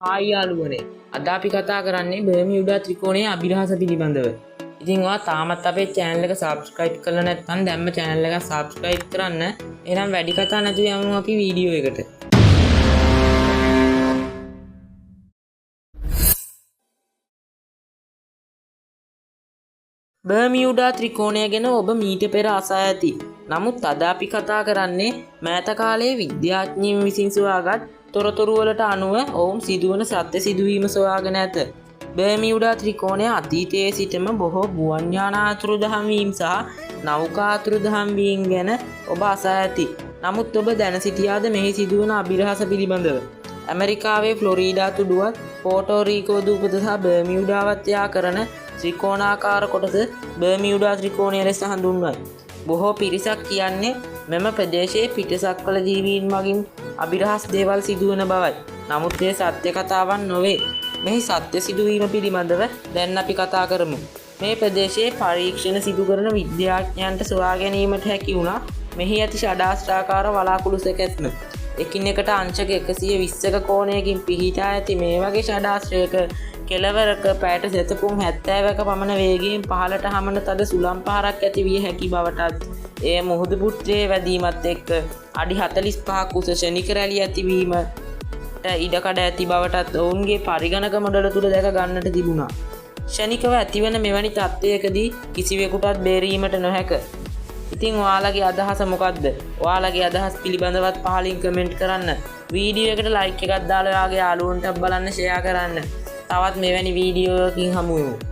Hi යාළුවනේ. අද අපි කතා කරන්නේ බර්මියුඩා ත්‍රිකෝණයේ අභිරහස පිළිබඳව. ඉතින් ඔයා තාමත් අපේ channel එක subscribe කරලා නැත්නම් දැන්ම channel එක subscribe කරන්න. එහෙනම් වැඩි කතා නැතුව යමු අපි වීඩියෝ එකට. බර්මියුඩා ත්‍රිකෝණය ගැන ඔබ මීට පෙර අසා ඇති. නමුත් අද අපි කතා කරන්නේ මෑත කාලයේ විද්‍යාඥයින් විසින් සොයාගත් තොරතුරු වලට අනුව ඔවුන් සිදුවන සත්‍ය සිදුවීම සොයාගෙන ඇත. බර්මියුඩා ත්‍රිකෝණය අතීතයේ සිටම බොහෝ ගුවන් යාන අතුරුදහන් වීම සහ නෞකා අතුරුදහන් වීම ගැන ඔබ අසා ඇති. නමුත් ඔබ දැන සිටියාද මෙහි සිදුවන අභිරහස පිළිබඳව? ඇමරිකාවේ ෆ්ලොරිඩා තුඩුවත් පෝටෝ රීකෝ දූපත සහ බර්මියුඩාවත් යා කරන ත්‍රිකෝණාකාර කොටස බර්මියුඩා ත්‍රිකෝණය ලෙස හඳුන්වයි. බොහෝ පිරිසක් කියන්නේ මෙම ප්‍රදේශයේ පිටසක්වල ජීවීන් මගින් අභිරහස් දේවල් සිදුවන බවයි. නමුත් ඒ සත්‍ය කතාවක් නොවේ. මෙහි සත්‍ය සිදුවීම පිළිබඳව දැන් අපි කතා කරමු. මේ ප්‍රදේශයේ පරීක්ෂණ සිදු කරන විද්‍යාඥයන්ට සොයා ගැනීමට හැකි වුණා මෙහි ඇති ෂඩාස්ත්‍රාකාර වලාකුළු සැකැස්ම. එකිනෙකට අංශක 120ක කෝණයකින් පිහිටා ඇති මේ වගේ ෂඩාස්ත්‍රයක කෙළවරක පැයට සෙතපුම් 70ක පමණ වේගයෙන් පහළට හමන තද සුළං පහරක් ඇති විය හැකි බවටත් එය මුහුදු පුත්‍රයේ වැදීමත් එක්ක අඩි 45ක් උස ශනික රැලි ඇතිවීමට ඉඩකඩ ඇති බවටත් ඔවුන්ගේ පරිගණක මොඩල තුළ දැක ගන්නට තිබුණා. ශනිකව ඇතිවන මෙවැනි තත්ත්වයකදී කිසිවෙකුටත් බේරීමට නොහැක. ඉතින් ඔයාලගේ අදහස මොකක්ද? ඔයාලගේ අදහස් පිළිබඳවත් පහලින් කමෙන්ට් කරන්න. වීඩියෝ එකට ලයික් එකක් දාලා ඔයාගේ යාළුවන්ට බලන්න ෂෙයා කරන්න. තවත් මෙවැනි වීඩියෝකින් හමු වෙමු.